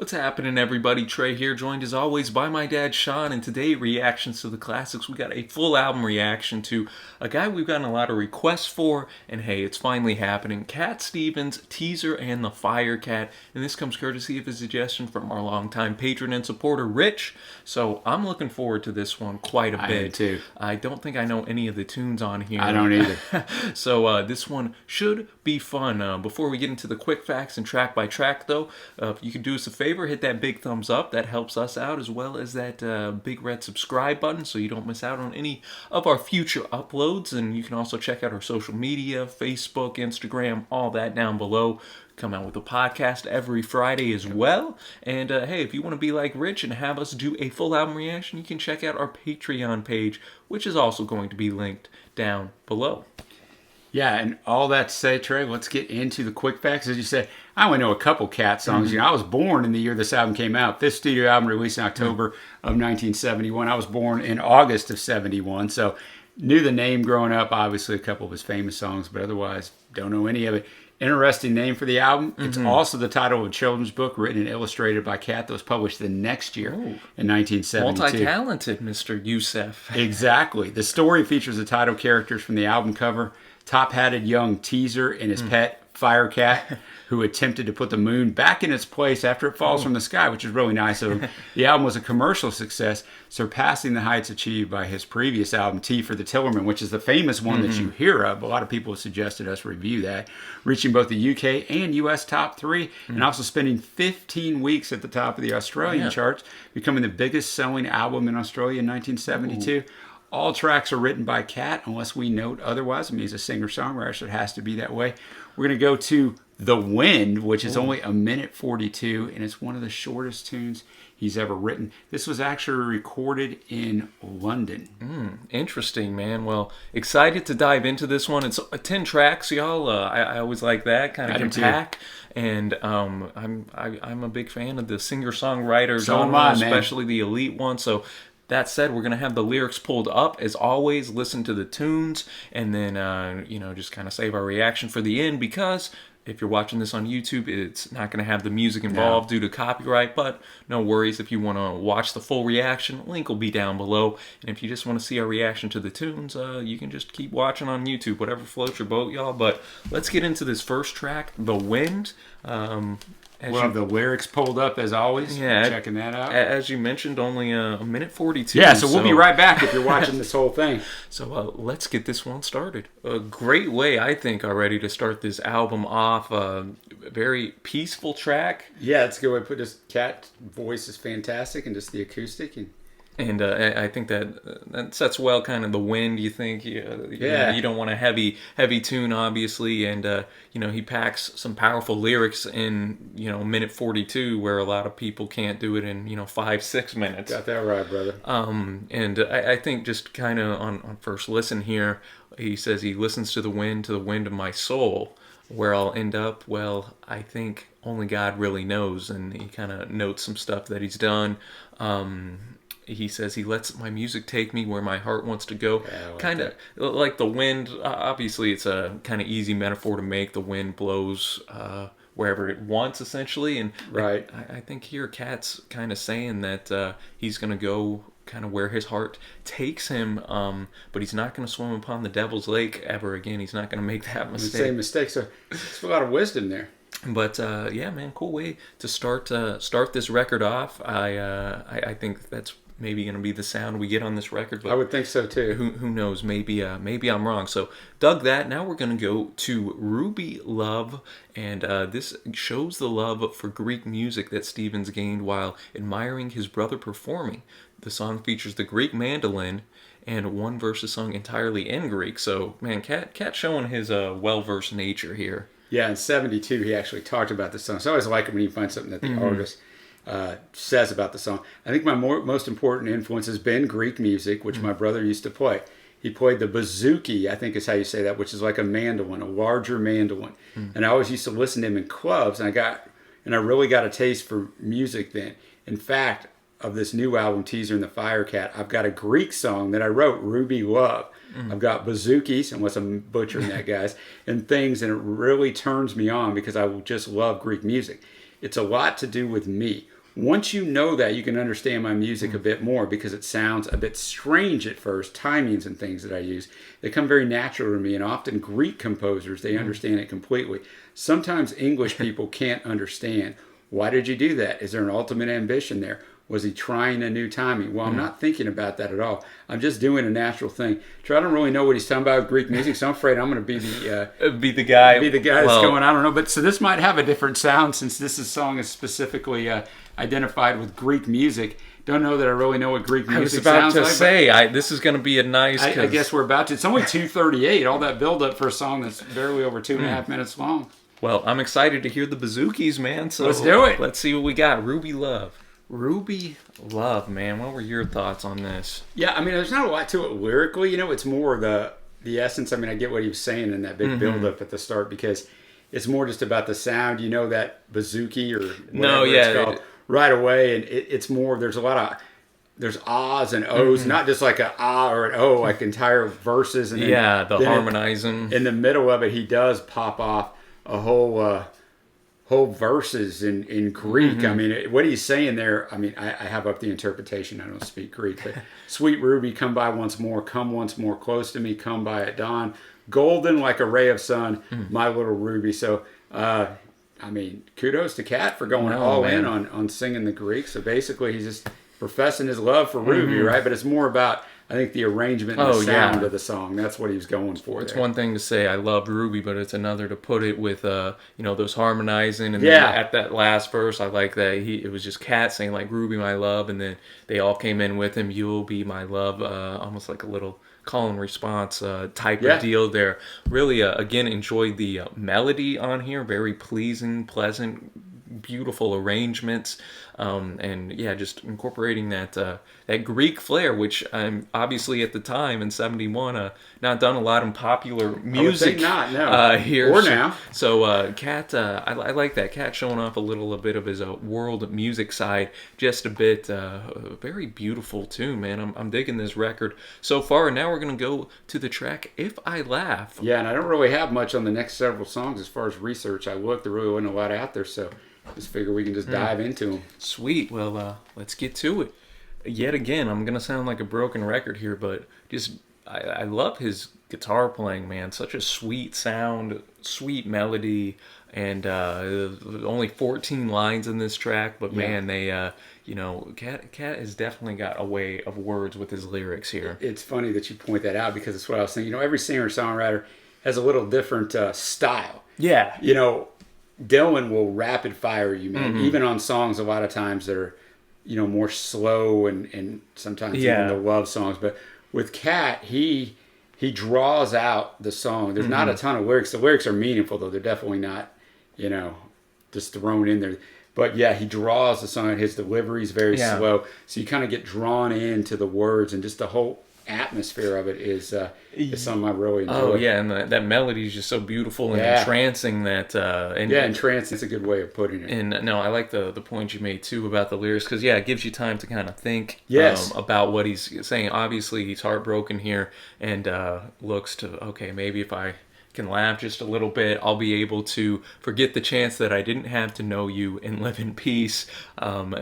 What's happening, everybody? Trey here, joined as always by my dad, Sean, and today, reactions to the classics. We got a full album reaction to a guy we've gotten a lot of requests for, and hey, it's finally happening. Cat Stevens, Teaser, and the Firecat, and this comes courtesy of a suggestion from our longtime patron and supporter, Rich, so I'm looking forward to this one quite a bit. I do too. I don't think I know any of the tunes on here. I don't either. So this one should be fun. Before we get into the quick facts and track by track, though, if you could do us a favor, hit that big thumbs up. That helps us out, as well as that big red subscribe button so you don't miss out on any of our future uploads. And you can also check out our social media, Facebook, Instagram, all that down below. Come out with a podcast every Friday as well. And hey, if you want to be like Rich and have us do a full album reaction, you can check out our Patreon page, which is also going to be linked down below. Yeah, and all that to say, Trey, let's get into the quick facts. As you said, I only know a couple Cat songs. You know, I was born in the year this album came out. This studio album released in October of 1971. I was born in August of 71, so knew the name growing up. Obviously, a couple of his famous songs, but otherwise don't know any of it. Interesting name for the album. It's also the title of a children's book written and illustrated by Cat that was published the next year in 1972. Multi-talented Mr. Youssef. Exactly. The story features the title characters from the album cover. Top-hatted young Teaser and his pet, Firecat, who attempted to put the moon back in its place after it falls from the sky, which is really nice of him. The album was a commercial success, surpassing the heights achieved by his previous album, Tea for the Tillerman, which is the famous one that you hear of. A lot of people have suggested us review that, reaching both the UK and US top 3, and also spending 15 weeks at the top of the Australian charts, becoming the biggest selling album in Australia in 1972. All tracks are written by Cat, unless we note otherwise. I mean, he's a singer-songwriter, so it has to be that way. We're going to go to The Wind, which is only 1:42, and it's one of the shortest tunes he's ever written. This was actually recorded in London. Interesting, man. Well, excited to dive into this one. It's 10 tracks, y'all. I always like that, kind of compact. And I'm a big fan of the singer-songwriter genre, especially the elite one. So that said, we're going to have the lyrics pulled up as always, listen to the tunes, and then, just kind of save our reaction for the end, because if you're watching this on YouTube, it's not going to have the music involved due to copyright, but no worries. If you want to watch the full reaction, link will be down below. And if you just want to see our reaction to the tunes, you can just keep watching on YouTube, whatever floats your boat, y'all. But let's get into this first track, The Wind. We'll have the lyrics pulled up as always. Yeah, checking that out. As you mentioned, only 1:42. Yeah, so we'll be right back if you're watching this whole thing. So let's get this one started. A great way, I think, already to start this album off. Very peaceful track. Yeah, it's a good way to put this. Cat voice is fantastic, and just the acoustic and I think that sets well kind of the wind. You think, you don't want a heavy tune, obviously, and he packs some powerful lyrics in 1:42, where a lot of people can't do it in 5-6 minutes. Got that right, brother. And I think just kind of on first listen here, he says he listens to the wind of my soul. Where I'll end up, well, I think only God really knows, and he kind of notes some stuff that he's done. He says he lets my music take me where my heart wants to go. Yeah, kind of like the wind. Obviously, it's a kind of easy metaphor to make. The wind blows wherever it wants, essentially. And right. I think here Cat's kind of saying that he's going to go kind of where his heart takes him, but he's not going to swim upon the devil's lake ever again. He's not going to make that mistake. Same mistake. So there's a lot of wisdom there. But yeah, man, cool way to start this record off. I think that's maybe going to be the sound we get on this record. But I would think so too. Who knows? Maybe I'm wrong. So dug that. Now we're going to go to Rubylove, and this shows the love for Greek music that Stevens gained while admiring his brother performing. The song features the Greek mandolin, and one verse is sung entirely in Greek. So man, Cat showing his well-versed nature here. Yeah, in 72 he actually talked about this song. So I always like it when you find something that the artist says about the song. I think my most important influence has been Greek music, which my brother used to play. He played the bouzouki, I think is how you say that, which is like a mandolin, a larger mandolin. And I always used to listen to him in clubs, and I really got a taste for music then. In fact, of this new album, Teaser and the Firecat, I've got a Greek song that I wrote, Rubylove. I've got bazookies, unless I'm butchering that, guys, and things, and it really turns me on because I just love Greek music. It's a lot to do with me. Once you know that, you can understand my music a bit more because it sounds a bit strange at first. Timings and things that I use, they come very natural to me. And often Greek composers, they understand it completely. Sometimes English people can't understand. Why did you do that? Is there an ultimate ambition there? Was he trying a new timing? Well, I'm not thinking about that at all. I'm just doing a natural thing. I don't really know what he's talking about with Greek music, so I'm afraid I'm going to be the guy. Be the guy that's going, I don't know. But so this might have a different sound since this song is specifically identified with Greek music. Don't know that I really know what Greek music sounds like. I was about to say, this is going to be a nice... I guess we're about to. It's only 2:38, all that build-up for a song that's barely over 2.5 minutes long. Well, I'm excited to hear the bazookies, man. So let's do it. Let's see what we got. Rubylove. Rubylove, man. What were your thoughts on this? Yeah, I mean, there's not a lot to it lyrically. You know, it's more the essence. I mean, I get what he was saying in that big build-up at the start because it's more just about the sound. You know that bouzouki or whatever it's called right away, and it's more. There's a lot of there's ahs and ohs, not just like a ah or an oh, like entire verses. And then, the harmonizing. In the middle of it, he does pop off a whole verses in Greek. I mean, what he's saying there, I mean, I have up the interpretation. I don't speak Greek, but sweet Ruby, come by once more, come once more close to me, come by at dawn, golden like a ray of sun, my little Ruby. So, I mean, kudos to Cat for going all in on singing the Greek. So basically, he's just professing his love for Ruby, right? But it's more about, I think, the arrangement and the sound of the song. That's what he was going for. It's one thing to say I love Ruby, but it's another to put it with those harmonizing. And then at that last verse, I like that it was just Cat saying like Ruby, my love, and then they all came in with him. You'll be my love, almost like a little call and response type of deal there. Really, again, enjoyed the melody on here. Very pleasing, pleasant, beautiful arrangements. And just incorporating that Greek flair, which obviously at the time in '71 not done a lot in popular music. Here or now. So Cat, I like that. Cat showing off a bit of his world music side, just a bit. Very beautiful too, man. I'm digging this record so far. And now we're gonna go to the track "If I Laugh." Yeah, and I don't really have much on the next several songs as far as research. I looked, there really wasn't a lot out there, so. Just figure we can just dive into them. Sweet. Well, let's get to it. Yet again, I'm going to sound like a broken record here, but I love his guitar playing, man. Such a sweet sound, sweet melody, and only 14 lines in this track, but man, they, Cat has definitely got a way of words with his lyrics here. It's funny that you point that out because it's what I was saying. Every singer-songwriter has a little different style. Yeah. Dylan will rapid fire you, man. Even on songs, a lot of times they're, more slow and sometimes even the love songs. But with Cat, he draws out the song. There's not a ton of lyrics. The lyrics are meaningful, though. They're definitely not, just thrown in there. But yeah, he draws the song. His delivery is very slow, so you kind of get drawn into the words and just the whole atmosphere of it is something I really enjoy. Oh yeah, and that melody is just so beautiful and entrancing that. Entrancing is a good way of putting it. And no, I like the point you made too about the lyrics because it gives you time to kind of think about what he's saying. Obviously, he's heartbroken here and looks to maybe if I can laugh just a little bit, I'll be able to forget the chance that I didn't have to know you and live in peace.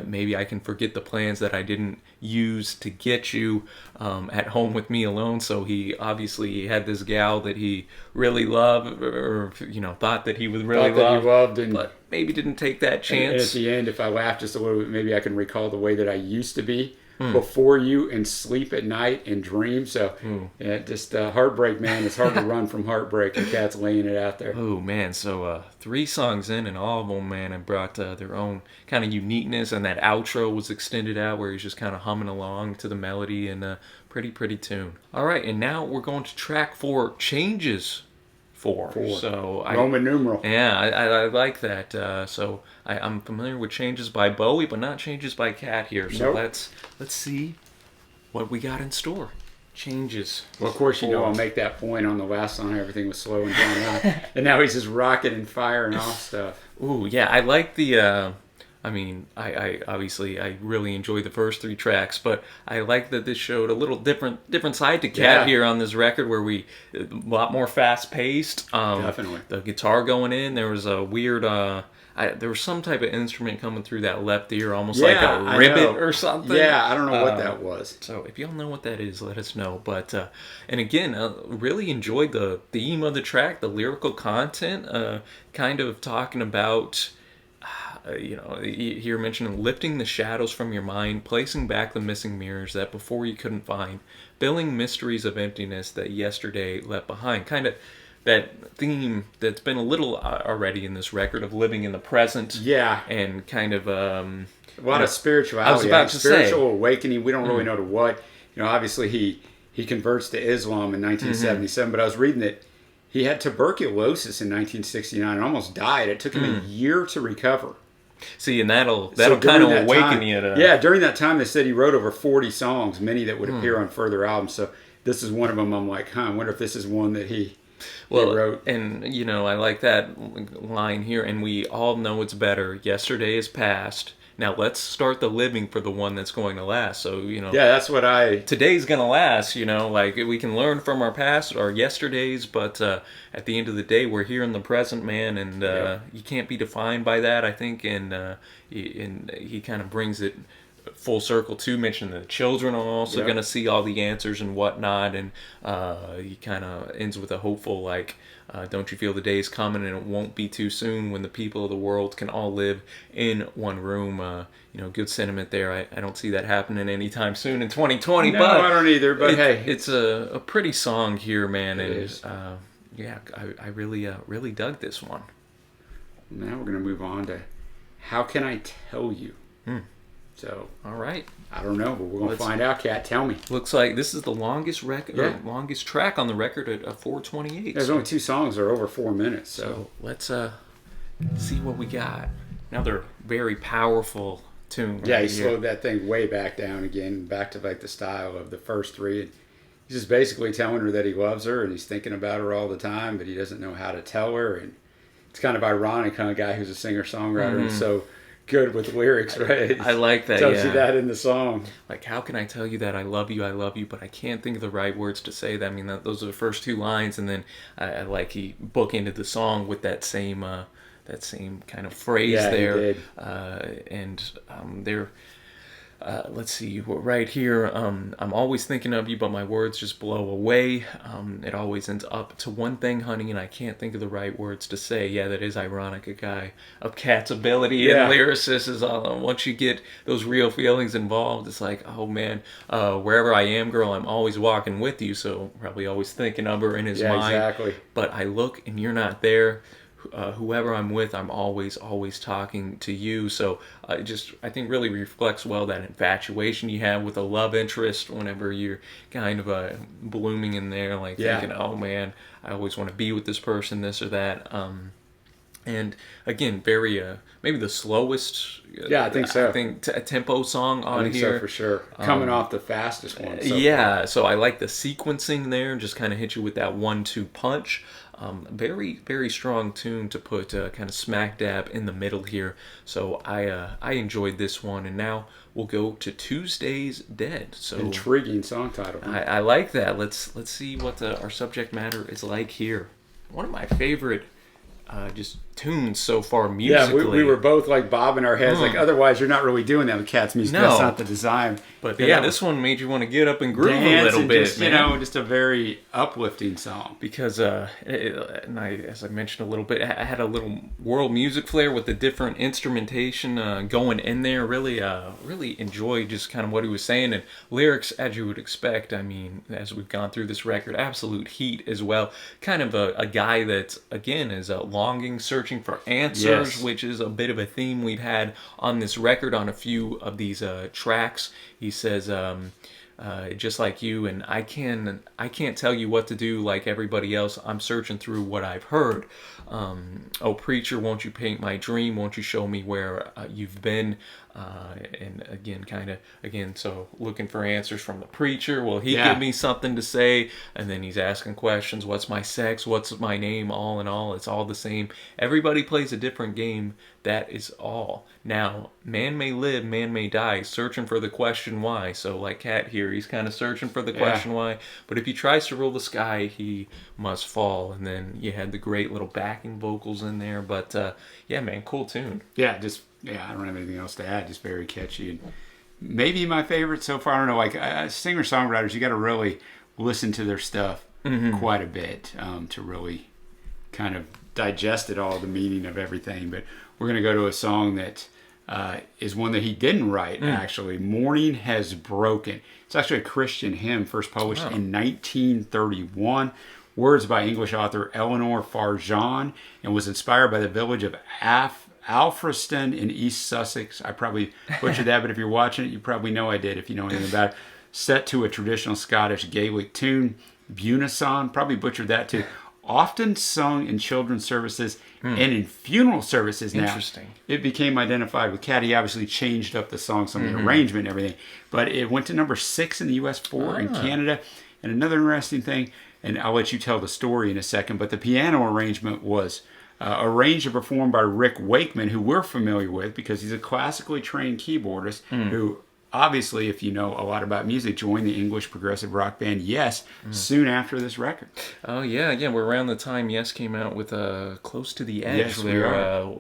Maybe I can forget the plans that I didn't use to get you at home with me alone. So he obviously had this gal that he really loved, or thought that he would really love, but maybe didn't take that chance. And at the end, if I laugh just a little bit, maybe I can recall the way that I used to be before you and sleep at night and dream. So just heartbreak, man. It's hard to run from heartbreak, and Cat's laying it out there. Oh man, so 3 songs in, and all of them, man, have brought their own kind of uniqueness, and that outro was extended out where he's just kind of humming along to the melody, and pretty tune. All right, and now we're going to track 4, Changes. 4. So Roman numeral. Yeah, I like that. So I'm familiar with Changes by Bowie, but not Changes by Cat here. So let's see what we got in store. Changes. Well, of course, I'll make that point on the last song. Everything was slow and down, and now he's just rocking and firing off stuff. Ooh, yeah, I like the I mean, I obviously I really enjoyed the first three tracks, but I like that this showed a little different side to Cat here on this record, where we a lot more fast paced. Definitely, the guitar going in. There was a weird. There was some type of instrument coming through that left ear, almost like a ribbit or something. Yeah, I don't know what that was. So if y'all know what that is, let us know. But and again, really enjoyed the theme of the track, the lyrical content, kind of talking about. Here mentioning lifting the shadows from your mind, placing back the missing mirrors that before you couldn't find, filling mysteries of emptiness that yesterday left behind. Kind of that theme that's been a little already in this record of living in the present. Yeah. And kind of a lot of spirituality. I was about to spiritual awakening. We don't really know to what. Obviously he converts to Islam in 1977, but I was reading that he had tuberculosis in 1969 and almost died. It took him a year to recover. See, and that'll kind of awaken you to... Yeah, during that time, they said he wrote over 40 songs, many that would appear on further albums. So this is one of them. I'm like, I wonder if this is one that he wrote. And, I like that line here, and we all know it's better. Yesterday is past. Now let's start the living for the one that's going to last. So, Yeah, that's what today's going to last, like we can learn from our past, our yesterdays, but at the end of the day, we're here in the present, man, and you can't be defined by that, I think, and he kind of brings it full circle too, mentioning the children are also going to see all the answers and whatnot, and he kind of ends with a hopeful, like, don't you feel the day is coming and it won't be too soon when the people of the world can all live in one room. Good sentiment there. I don't see that happening anytime soon in 2020. No, but I don't either, but hey. It's a pretty song here, man. It and is. I really dug this one. Now we're going to move on to How Can I Tell You? So, all right. I don't know, but we're going to find out, Kat. Tell me. Looks like this is the longest longest track on the record at 4:28. There's only 2 songs that are over 4 minutes. So let's see what we got. Another very powerful tune. Yeah, he slowed that thing way back down again, back to like the style of the first 3. And he's just basically telling her that he loves her and he's thinking about her all the time, but he doesn't know how to tell her. And it's kind of ironic, a guy who's a singer-songwriter and so good with lyrics, right? I like that. Tells you that in the song. Like, how can I tell you that I love you, but I can't think of the right words to say that. I mean, those are the first 2 lines, and then I like he bookended the song with that same kind of phrase there. He did. And there. Let's see, right here, I'm always thinking of you, but my words just blow away. It always ends up to one thing, honey, and I can't think of the right words to say. Yeah, that is ironic. A guy of Cat's ability and lyricist is once you get those real feelings involved, it's like, oh man, wherever I am, girl, I'm always walking with you. So probably always thinking of her in his mind. Exactly. But I look and you're not there. Whoever I'm with, I'm always talking to you. So I think really reflects well that infatuation you have with a love interest whenever you're kind of blooming in there, like thinking, oh man, I always want to be with this person, this or that. And again, very maybe the slowest. I think so. I think a tempo song on I think here. so for sure. Coming off the fastest one. So I like the sequencing there, and just kind of hit you with that 1-2 punch. Very, very strong tune to put kind of smack dab in the middle here. So I enjoyed this one, and now we'll go to Tuesday's Dead. So intriguing song title. I like that. Let's see what our subject matter is like here. One of my favorite just tunes so far musically. Yeah, we were both like bobbing our heads. Like, otherwise you're not really doing that with Cat's music. No. That's not the design. But this one made you want to get up and groove a little bit, just, man. just a very uplifting song. Because, as I mentioned a little bit, I had a little world music flair with the different instrumentation going in there. Really enjoyed just kind of what he was saying. And lyrics, as you would expect, I mean, as we've gone through this record, absolute heat as well. Kind of a guy that, again, is longing, searching for answers, which is a bit of a theme we've had on this record on a few of these tracks. He says, just like you, and I can't tell you what to do like everybody else. I'm searching through what I've heard. Oh, preacher, won't you paint my dream? Won't you show me where you've been? And again, so looking for answers from the preacher. Will he give me something to say? And then he's asking questions. What's my sex? What's my name? All in all, it's all the same. Everybody plays a different game. That is all. Now, man may live, man may die, searching for the question why. So like Cat here, he's kind of searching for the question why. But if he tries to rule the sky, he must fall. And then you had the great little backing vocals in there. But yeah, man, cool tune. Yeah, I don't have anything else to add. Just very catchy. And maybe my favorite so far. I don't know. Like singer-songwriters, you got to really listen to their stuff quite a bit to really kind of digest it all, the meaning of everything. But we're going to go to a song that is one that he didn't write, actually. Morning Has Broken. It's actually a Christian hymn, first published in 1931. Words by English author Eleanor Farjeon, and was inspired by the village of Alfriston in East Sussex. I probably butchered that, but if you're watching it, you probably know I did if you know anything about it. Set to a traditional Scottish Gaelic tune, Bunasan, probably butchered that too. Often sung in children's services and in funeral services now. Interesting. It became identified with Cat. He obviously changed up the song, some of the arrangement and everything. But it went to number 6 in the US, 4 in Canada. And another interesting thing, and I'll let you tell the story in a second, but the piano arrangement was arranged and performed by Rick Wakeman, who we're familiar with because he's a classically trained keyboardist who obviously, if you know a lot about music, joined the English progressive rock band Yes soon after this record. Oh, yeah. We're around the time Yes came out with Close to the Edge, Yes,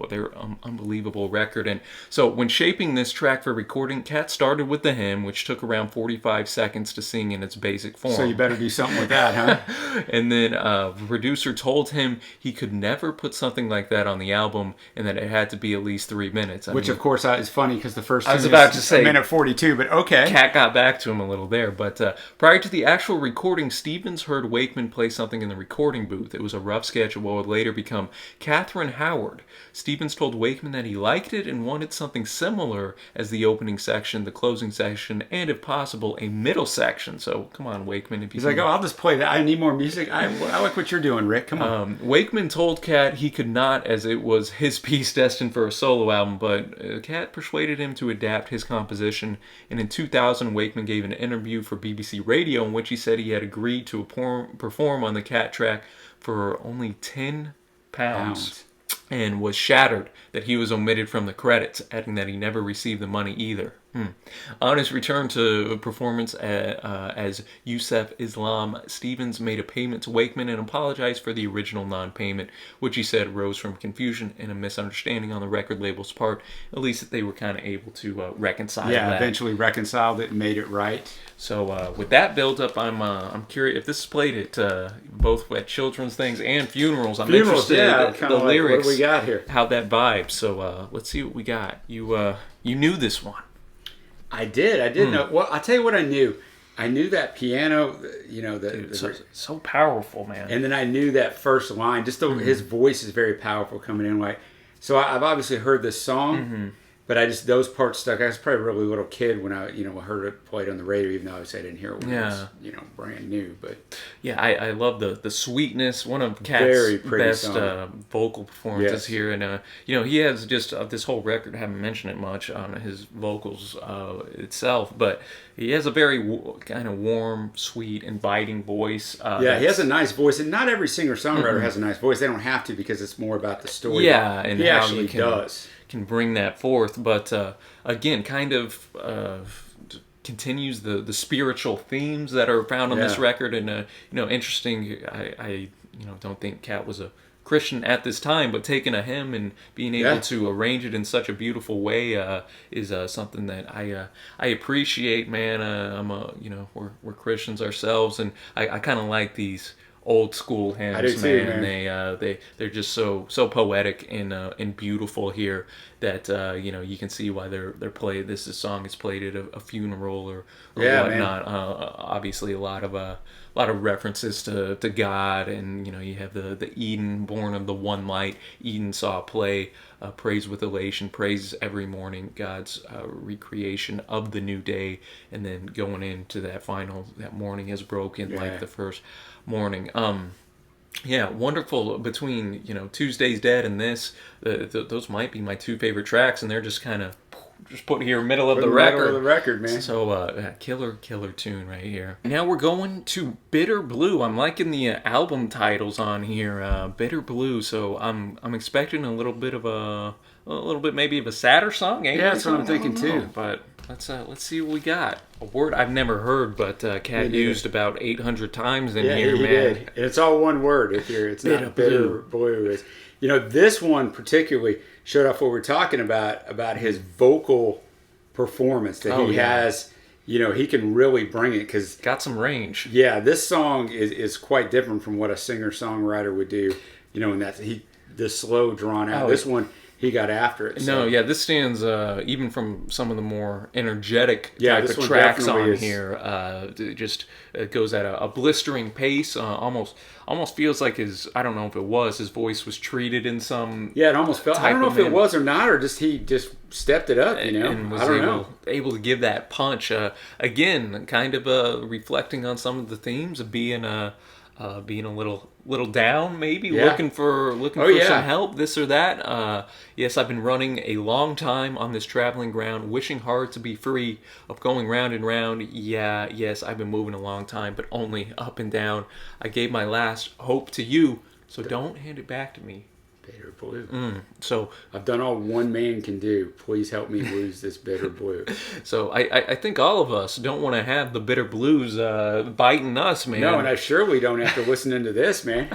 their unbelievable record. And so when shaping this track for recording, Cat started with the hymn, which took around 45 seconds to sing in its basic form. So you better do something with that, huh? And then the producer told him he could never put something like that on the album and that it had to be at least 3 minutes. Which, of course, is funny because the first I was about to say, a minute 42. But okay. Cat got back to him a little there. But prior to the actual recording, Stevens heard Wakeman play something in the recording booth. It was a rough sketch of what would later become Catherine Howard. Stevens told Wakeman that he liked it and wanted something similar as the opening section, the closing section, and if possible, a middle section. So come on, Wakeman. He's like, I'll just play that. I need more music. I like what you're doing, Rick. Come on. Wakeman told Cat he could not, as it was his piece destined for a solo album, but Cat persuaded him to adapt his composition. And in 2000, Wakeman gave an interview for BBC Radio in which he said he had agreed to perform on the Cat track for only £10 and was shattered that he was omitted from the credits, adding that he never received the money either. On his return to performance as Yusuf Islam, Stevens made a payment to Wakeman and apologized for the original non-payment, which he said arose from confusion and a misunderstanding on the record label's part. At least that they were kind of able to reconcile that. Yeah, eventually reconciled it and made it right. So with that build-up, I'm curious if this is played at both at children's things and funerals. I'm interested in the lyrics. What do we got here? How that vibes. So let's see what we got. You knew this one. I did know. Well, I'll tell you what I knew. I knew that piano, so powerful, man. And then I knew that first line. Just his voice is very powerful coming in. Like, so I've obviously heard this song, but those parts stuck. I was probably a really little kid when I heard it played on the radio, even though I didn't hear it when it was brand new. But yeah, I love the sweetness. One of Cat's best vocal performances here, and he has just this whole record. I haven't mentioned it much on his vocals itself, but he has a very kind of warm, sweet, inviting voice. He has a nice voice, and not every singer-songwriter has a nice voice. They don't have to because it's more about the story. Yeah, and he actually does. Can bring that forth, but again, kind of continues the spiritual themes that are found on this record, and interesting. I don't think Cat was a Christian at this time, but taking a hymn and being able to arrange it in such a beautiful way is something that I appreciate, man. We're Christians ourselves, and I kind of like these old school hymns, I do too, man. They're just so poetic and beautiful here that you can see why they're played. This song is played at a funeral or whatnot. Obviously, a lot of references to God, and you have the Eden, born of the one light. Eden saw play, praise with elation, praise every morning God's recreation of the new day, and then going into that morning has broken like the first morning. Wonderful. Between Tuesday's Dead and this, those might be my two favorite tracks, and they're just kind of just put here middle of the Middle record. of the record, man. So killer tune right here. Now we're going to Bitterblue. I'm liking the album titles on here. Bitterblue. So I'm expecting a little bit maybe of a sadder song. Yeah, that's what I'm thinking too. But let's see what we got. A word I've never heard, but Cat used about 800 times in here, man. Did. And it's all one word. It's not Bitterblue. You know, this one particularly showed off what we're talking about his vocal performance that he has. You know, he can really bring it because got some range. Yeah, this song is quite different from what a singer-songwriter would do. You know, and the slow, drawn out. This one, he got after it. So. No, this stands even from some of the more energetic type of tracks on here. It goes at a blistering pace. Almost feels like his voice was treated in some. Yeah, it almost felt. I don't know if it was or not, or he just stepped it up. You know, and was able to give that punch. Again, kind of reflecting on some of the themes of being a little down, maybe looking for some help, this or that. Yes, I've been running a long time on this traveling ground, wishing hard to be free of going round and round. Yeah, yes, I've been moving a long time, but only up and down. I gave my last hope to you, so don't hand it back to me. Bitterblue. So I've done all one man can do. Please help me lose this Bitterblue. So I think all of us don't want to have the bitter blues biting us, man. No, and I surely don't after listening to this, man.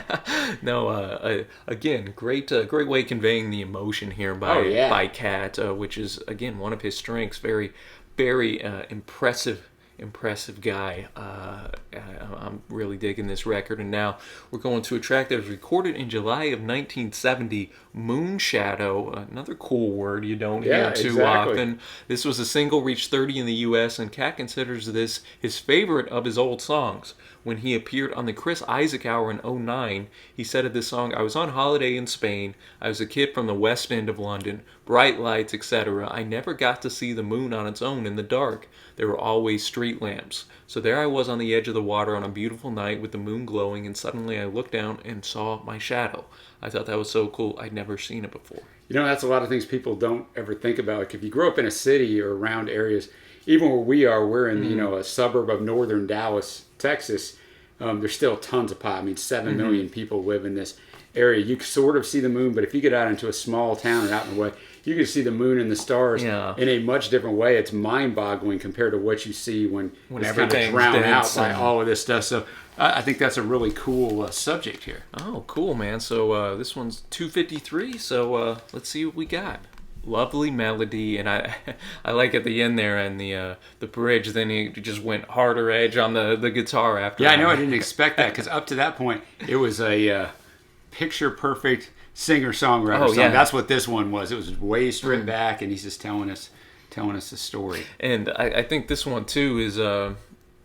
No, again, great way of conveying the emotion here by Cat, which is again one of his strengths. Very, very impressive guy. I'm really digging this record. And now we're going to a track that was recorded in July of 1970, Moonshadow, another cool word you don't hear too often. This was a single, reached 30 in the US, and Cat considers this his favorite of his old songs. When he appeared on the Chris Isaak Hour in 2009, he said of this song, "I was on holiday in Spain. I was a kid from the West End of London, bright lights, etc. I never got to see the moon on its own in the dark. There were always street lamps. So there I was on the edge of the water on a beautiful night with the moon glowing, and suddenly I looked down and saw my shadow. I thought that was so cool. I'd never seen it before." You know, that's a lot of things people don't ever think about. Like if you grow up in a city or around areas, even where we are, we're in a suburb of northern Dallas, Texas. There's still tons of pop. I mean, 7 million people live in this area. You can sort of see the moon, but if you get out into a small town and out in the way, you can see the moon and the stars in a much different way. It's mind-boggling compared to what you see when it's kind of drowned out by all of this stuff. So I think that's a really cool subject here. Oh, cool, man. So this one's 2:53, so let's see what we got. Lovely melody, and I like at the end there and the bridge. Then he just went harder edge on the guitar after. Yeah, I know. I didn't expect that because up to that point it was a picture perfect singer-songwriter song. That's what this one was. It was way stripped back, and he's just telling us the story. And I think this one too is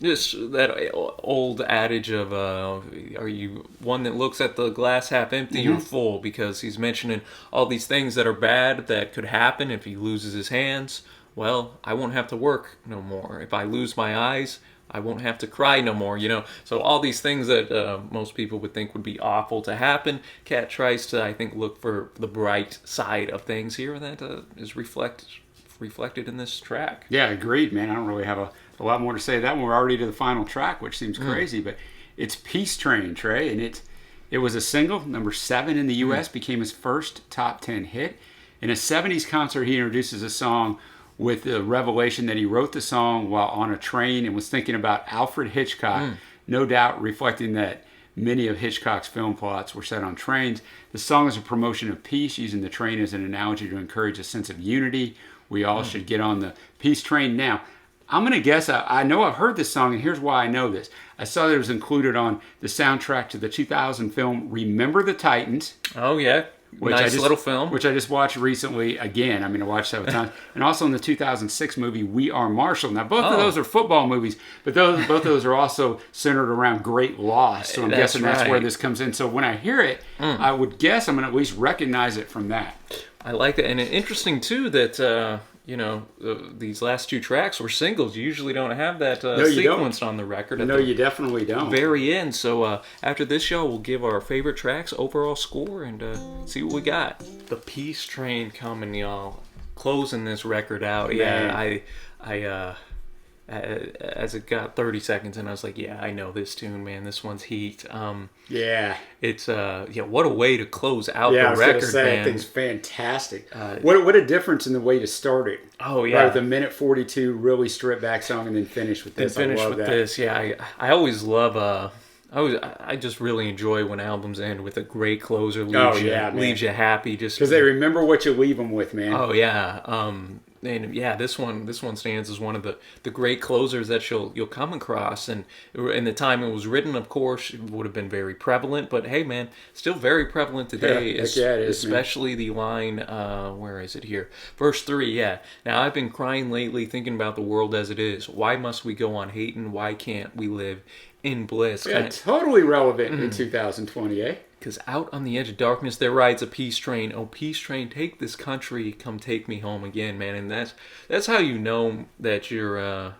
just that old adage of are you one that looks at the glass half empty or full? Because he's mentioning all these things that are bad that could happen if he loses his hands. Well, I won't have to work no more. If I lose my eyes, I won't have to cry no more, you know. So all these things that most people would think would be awful to happen, Cat tries to, I think, look for the bright side of things here, and that is reflected in this track. Yeah, agreed, man. I don't really have a lot more to say. That one, we're already to the final track, which seems crazy, but it's Peace Train, Trey, and it was a single, number 7 in the U.S., became his first top 10 hit. In a 70s concert, he introduces a song with the revelation that he wrote the song while on a train and was thinking about Alfred Hitchcock, no doubt reflecting that many of Hitchcock's film plots were set on trains. The song is a promotion of peace, using the train as an analogy to encourage a sense of unity. We all should get on the peace train. Now, I'm going to guess, I know I've heard this song, and here's why I know this. I saw that it was included on the soundtrack to the 2000 film Remember the Titans. Oh, yeah. Nice little film. Which I just watched recently again. I mean, I watched that with time. And also in the 2006 movie We Are Marshall. Now, both of those are football movies, but both of those are also centered around great loss. So I'm guessing that's where this comes in. So when I hear it, I would guess I'm going to at least recognize it from that. I like that. And interesting, too, that... these last 2 tracks were singles. You usually don't have that sequenced on the record. No, you definitely don't. Very end. So after this show, we'll give our favorite tracks overall score and see what we got. The Peace Train coming, y'all. closing this record out. Yeah, I as it got 30 seconds and I was like, yeah, I know this tune, man. This one's heat. Yeah. It's what a way to close out the record, I was gonna say, man. I think it's fantastic. What a difference in the way to start it. Oh yeah. Right, with a minute 42 really stripped back song and then finish with this. Finish with this. Yeah, I always love I just really enjoy when albums end with a great closer. Leaves you happy. Just because they remember what you leave them with, man. Oh yeah. And yeah, this one stands as one of the great closers that you'll come across. And in the time it was written, of course, it would have been very prevalent. But hey, man, still very prevalent today. It is, especially the line, where is it here? Verse 3. Yeah. Now I've been crying lately, thinking about the world as it is. Why must we go on hating? Why can't we live in bliss? Yeah, totally relevant in 2020, eh? Because out on the edge of darkness there rides a peace train. Oh, peace train, take this country, come take me home again, man. And that's how you know that you're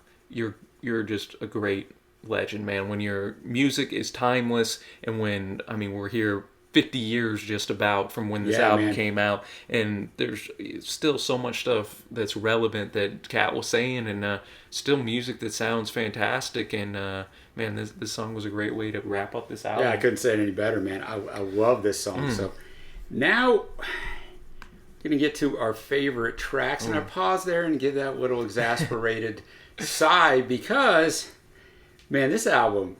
just a great legend, man. When your music is timeless, and when we're here 50 years just about from when this album came out, and there's still so much stuff that's relevant that Kat was saying, and still music that sounds fantastic. And man, this song was a great way to wrap up this album. Yeah, I couldn't say it any better, man. I love this song. So now we're going to get to our favorite tracks, and I pause there and give that little exasperated sigh because, man, this album,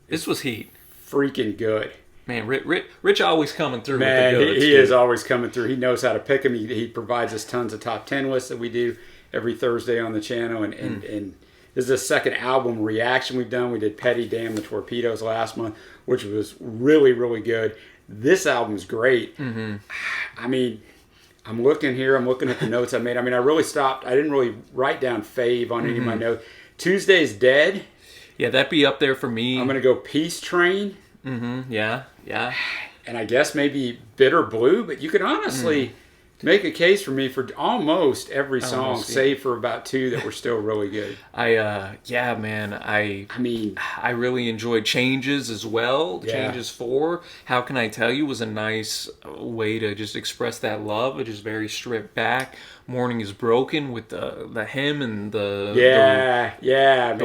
this was heat. Freaking good. Man, Rich always coming through. Man, with the goods, he is always coming through. He knows how to pick them. He provides us tons of top 10 lists that we do every Thursday on the channel. And this is the second album reaction we've done. We did Petty Damn the Torpedoes last month, which was really, really good. This album's great. Mm-hmm. I mean, I'm looking here. I'm looking at the notes I made. I mean, I really stopped. I didn't really write down fave on any of my notes. Tuesday's Dead. Yeah, that'd be up there for me. I'm going to go Peace Train. Mm-hmm. Yeah. And I guess maybe Bitterblue, but you can honestly make a case for me for almost every song, save for about two that were still really good. I really enjoyed Changes as well. Yeah. Changes 4, How Can I Tell You, was a nice way to just express that love. It is very stripped back. Morning is Broken with the hymn and the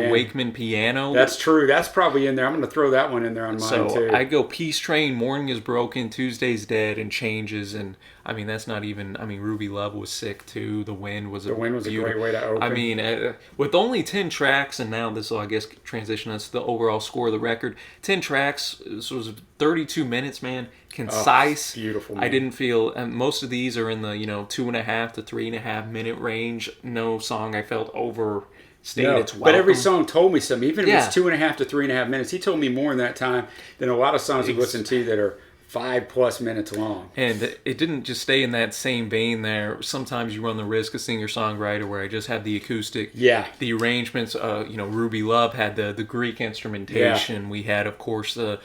Wakeman piano. That's true. That's probably in there. I'm going to throw that one in there on mine too. I go Peace Train, Morning is Broken, Tuesday's Dead, and Changes. And I mean, that's not even. I mean, Rubylove was sick too. The Wind was a great way to open. I mean, with only 10 tracks, and now this will, I guess, transition us to the overall score of the record. 10 tracks. This was 32 minutes, man. Concise. Beautiful, man. I didn't feel, and most of these are in the 2.5 to 3.5 minute range. No song I felt overstayed its welcome. But every song told me something. Even if it's 2.5 to 3.5 minutes, he told me more in that time than a lot of songs we listen to that are 5+ minutes long. And it didn't just stay in that same vein there. Sometimes you run the risk of singer-songwriter where I just had the acoustic. Yeah. The arrangements, Rubylove had the Greek instrumentation. Yeah. We had, of course, the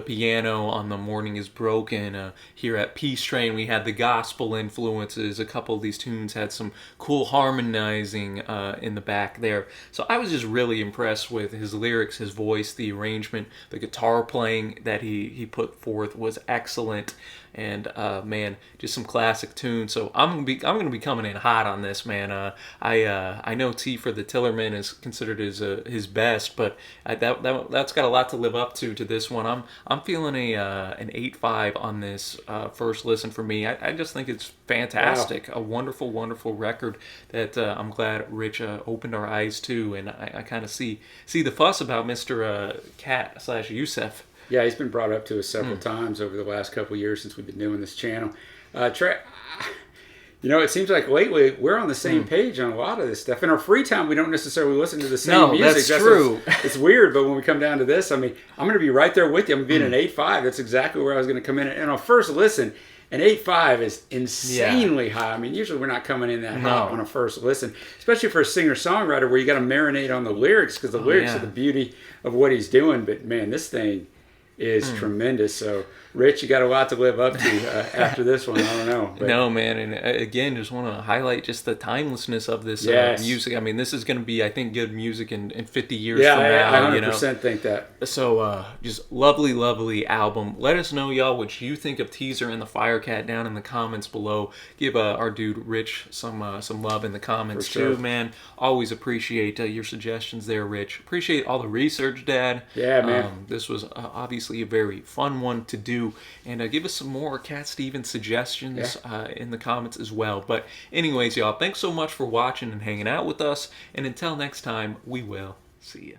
piano on The Morning is Broken. Here at Peace Train, we had the gospel influences. A couple of these tunes had some cool harmonizing in the back there. So I was just really impressed with his lyrics, his voice, the arrangement, the guitar playing that he put forth was excellent. And man, just some classic tunes. So I'm gonna be coming in hot on this, man. I know T for the Tillerman is considered his best, but that's got a lot to live up to this one. I'm feeling an 8.5 on this first listen for me. I just think it's fantastic. Wow. A wonderful, wonderful record that I'm glad Rich opened our eyes to, and I kind of see the fuss about Mr. Cat / Youssef. Yeah, he's been brought up to us several times over the last couple of years since we've been doing this channel. It seems like lately we're on the same page on a lot of this stuff. In our free time, we don't necessarily listen to the same music. That's true. It's weird, but when we come down to this, I mean, I'm going to be right there with you. I'm going to be an 8.5. That's exactly where I was going to come in. And on first listen, an 8.5 is insanely high. I mean, usually we're not coming in that hot on a first listen, especially for a singer-songwriter where you got to marinate on the lyrics because the lyrics are the beauty of what he's doing. But man, this thing... is tremendous. So, Rich, you got a lot to live up to after this one. I don't know. But. No, man. And again, just want to highlight just the timelessness of this music. I mean, this is going to be, I think, good music in 50 years from now. I 100% think that. So, just lovely, lovely album. Let us know, y'all, what you think of Teaser and the Firecat down in the comments below. Give our dude Rich some love in the comments too, man. Always appreciate your suggestions there, Rich. Appreciate all the research, Dad. Yeah, man. This was obviously a very fun one to do. And give us some more Cat Stevens suggestions in the comments as well. But anyways, y'all, thanks so much for watching and hanging out with us. And until next time, we will see you.